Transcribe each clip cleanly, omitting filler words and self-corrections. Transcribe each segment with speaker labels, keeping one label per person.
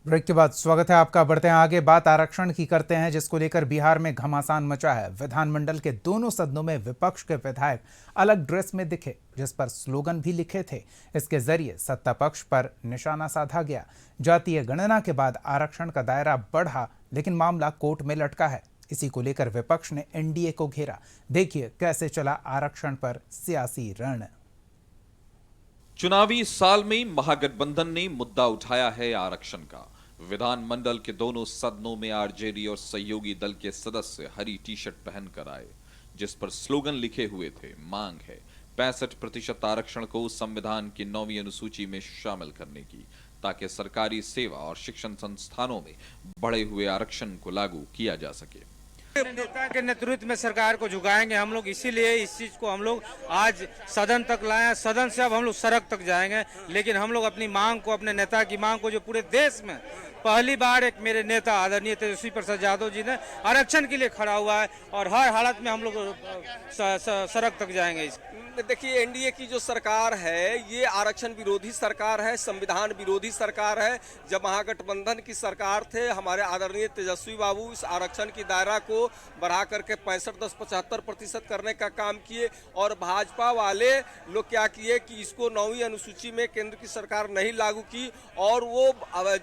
Speaker 1: Break के बाद स्वागत है आपका। बढ़ते हैं आगे, बात आरक्षण की करते हैं, जिसको लेकर बिहार में घमासान मचा है। विधानमंडल के दोनों सदनों में विपक्ष के विधायक अलग ड्रेस में दिखे, जिस पर स्लोगन भी लिखे थे। इसके जरिए सत्ता पक्ष पर निशाना साधा गया। जातीय गणना के बाद आरक्षण का दायरा बढ़ा, लेकिन मामला कोर्ट में लटका है। इसी को लेकर विपक्ष ने एनडीए को घेरा। देखिए कैसे चला आरक्षण पर सियासी रण।
Speaker 2: चुनावी साल में महागठबंधन ने मुद्दा उठाया है आरक्षण का। विधानमंडल के दोनों सदनों में आरजेडी और सहयोगी दल के सदस्य हरी टी शर्ट पहनकर आए, जिस पर स्लोगन लिखे हुए थे। मांग है 65% आरक्षण को संविधान की 9वीं अनुसूची में शामिल करने की, ताकि सरकारी सेवा और शिक्षण संस्थानों में बढ़े हुए आरक्षण को लागू किया जा सके।
Speaker 3: नेता के नेतृत्व में सरकार को झुकाएंगे हम लोग, इसीलिए इस चीज को हम लोग आज सदन तक लाए। सदन से अब हम लोग सड़क तक जाएंगे, लेकिन हम लोग अपनी मांग को, अपने नेता की मांग को, जो पूरे देश में पहली बार एक मेरे नेता आदरणीय तेजस्वी प्रसाद यादव जी ने आरक्षण के लिए खड़ा हुआ है, और हर हालत में हम लोग सड़क तक जाएंगे।
Speaker 4: देखिए, एनडीए की जो सरकार है ये आरक्षण विरोधी सरकार है, संविधान विरोधी सरकार है। जब महागठबंधन की सरकार थे, हमारे आदरणीय तेजस्वी बाबू इस आरक्षण की दायरा को बढ़ा करके 65-75% करने का काम किए, और भाजपा वाले लोग क्या किए कि इसको 9वीं अनुसूची में केंद्र की सरकार नहीं लागू की, और वो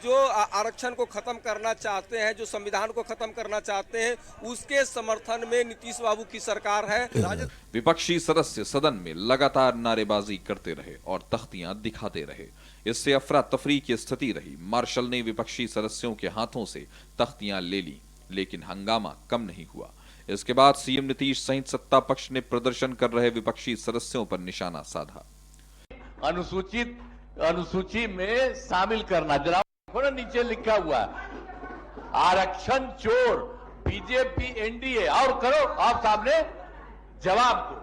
Speaker 4: जो आरक्षण को खत्म करना चाहते हैं, जो संविधान को खत्म करना चाहते हैं, उसके समर्थन में नीतीश बाबू की सरकार है।
Speaker 2: विपक्षी सदस्य सदन में लगातार नारेबाजी करते रहे और तख्तियां दिखाते रहे। इससे अफरा तफरी की स्थिति रही। मार्शल ने विपक्षी सदस्यों के हाथों से तख्तियां ले ली, लेकिन हंगामा कम नहीं हुआ। इसके बाद सीएम नीतीश सहित सत्ता पक्ष ने प्रदर्शन कर रहे विपक्षी सदस्यों पर निशाना साधा।
Speaker 5: अनुसूची में शामिल करना, जरा नीचे लिखा हुआ आरक्षण चोर, बीजेपी एनडीए, और करो आप सामने जवाब दो।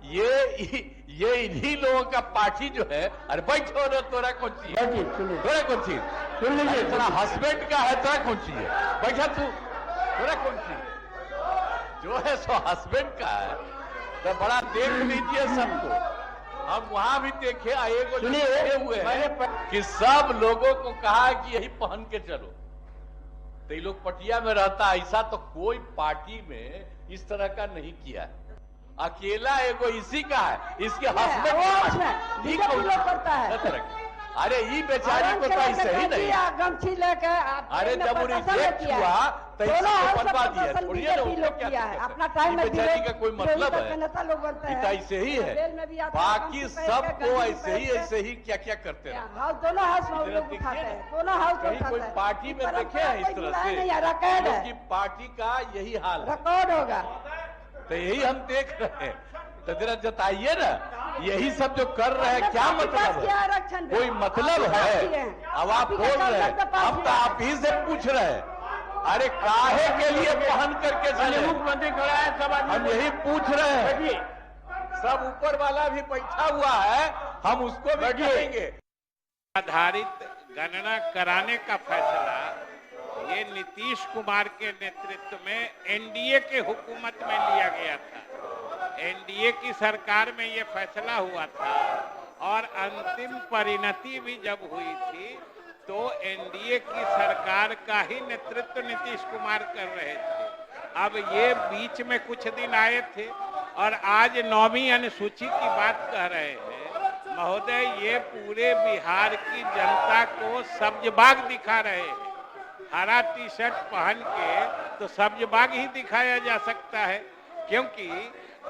Speaker 5: ये इन्हीं लोगों का पार्टी जो है। अरे बैठो ना, तोरा कौन चाहिए, तोरा कौन चाहिए, सुन लीजिए, तेरा हस्बैंड का है, तोरा कौन चाहिए, बैठा तू, तोरा कौन चाहिए, जो है सो हस्बैंड का है। तो बड़ा देख लीजिए सबको। हम वहां भी देखे, सुनिए हुए हैं कि सब लोगों को कहा कि यही पहन के चलो, तो ये लोग पटिया में रहता। ऐसा तो कोई पार्टी में इस तरह का नहीं किया है। अकेला एगो इसी का है, इसके हस्बैंड करता है। अरे ये बेचारी को तो ऐसे ही नहीं,
Speaker 6: गमछी लेके,
Speaker 5: अरे जब रिजेक्ट हुआ तो बनवा दिया, छोड़िए ना, उसको क्या
Speaker 6: अपना टाइम में
Speaker 5: बेचारी का कोई मतलब है, ऐसे ही है। बाकी सबको ऐसे ही क्या क्या करते हैं।
Speaker 6: दोनों हाउस में लोग उठाते हैं, दोनों हाउस में
Speaker 5: कहीं कोई पार्टी में देखे हैं इस तरह से कि पार्टी का यही हाल है,
Speaker 6: रिकॉर्ड होगा।
Speaker 5: तो यही हम देख रहे हैं। तो जरा जताइए ना, यही सब जो कर रहे हैं क्या मतलब है, कोई मतलब है? अब आप बोल रहे हैं, हम तो आप ही से पूछ रहे हैं, अरे काहे के लिए पहन करके चले? मुख्यमंत्री खड़ा है, सब हम यही पूछ रहे हैं। सब ऊपर वाला भी बैठा हुआ है, हम उसको भी कहेंगे।
Speaker 7: आधारित गणना कराने का फैसला ये नीतीश कुमार के नेतृत्व में एनडीए के हुकूमत में लिया गया था। एनडीए की सरकार में ये फैसला हुआ था, और अंतिम परिणति भी जब हुई थी तो एनडीए की सरकार का ही नेतृत्व नीतीश कुमार कर रहे थे। अब ये बीच में कुछ दिन आए थे और आज 9वीं अनुसूची की बात कह रहे हैं। महोदय, ये पूरे बिहार की जनता को सब्जबाग दिखा रहे हैं। हरा टी शर्ट पहन के तो सब्जबाग ही दिखाया जा सकता है, क्योंकि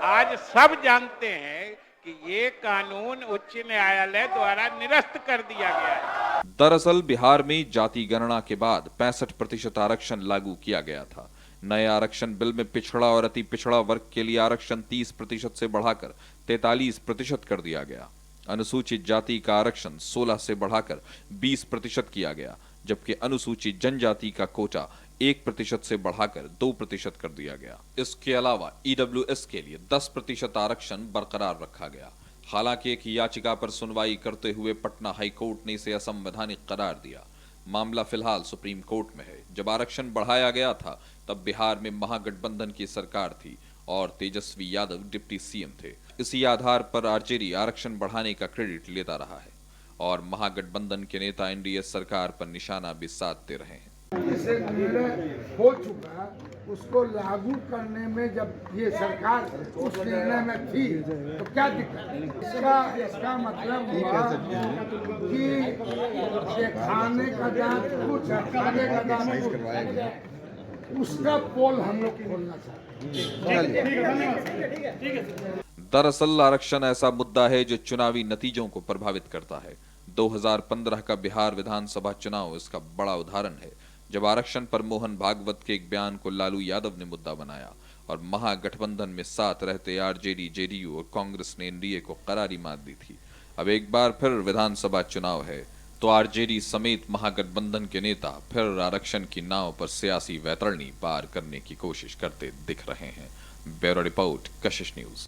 Speaker 7: आज सब जानते हैं कि ये कानून उच्च न्यायालय द्वारा निरस्त कर दिया गया है।
Speaker 2: दरअसल बिहार में जाति गणना के बाद 65% आरक्षण लागू किया गया था। नए आरक्षण बिल में पिछड़ा और अति पिछड़ा वर्ग के लिए आरक्षण 30% से बढ़ाकर 43% कर दिया गया। अनुसूचित जाति का आरक्षण 16 से बढ़ाकर 20% किया गया, जबकि अनुसूचित जनजाति का कोटा 1% से बढ़ाकर 2% कर दिया गया। इसके अलावा ईडब्ल्यूएस के लिए 10% आरक्षण बरकरार रखा गया। हालांकि एक याचिका पर सुनवाई करते हुए पटना हाईकोर्ट ने इसे असंवैधानिक करार दिया। मामला फिलहाल सुप्रीम कोर्ट में है। जब आरक्षण बढ़ाया गया था तब बिहार में महागठबंधन की सरकार थी और तेजस्वी यादव डिप्टी सीएम थे। इसी आधार पर आरजेडी आरक्षण बढ़ाने का क्रेडिट लेता रहा है। और महागठबंधन के नेता एनडीए सरकार पर निशाना भी साधते रहे हैं।
Speaker 8: जैसे निर्णय हो चुका है उसको लागू करने में जब ये सरकार उस निर्णय में थी तो क्या दिक्कत? इसका मतलब हुआ कि ये खाने का दांत कुछ खाने का दांत कुछ, उसका पोल हम लोग खोलना चाहते हैं।
Speaker 2: दरअसल आरक्षण ऐसा मुद्दा है जो चुनावी नतीजों को प्रभावित करता है। 2015 का बिहार विधानसभा चुनाव इसका बड़ा उदाहरण है, जब आरक्षण पर मोहन भागवत के एक बयान को लालू यादव ने मुद्दा बनाया और महागठबंधन में साथ रहते आरजेडी, जेडीयू और कांग्रेस ने एनडीए को करारी मात दी थी। अब एक बार फिर विधानसभा चुनाव है तो आरजेडी समेत महागठबंधन के नेता फिर आरक्षण की नाव पर सियासी वैतरणी पार करने की कोशिश करते दिख रहे हैं। ब्यूरो रिपोर्ट, कशिश न्यूज।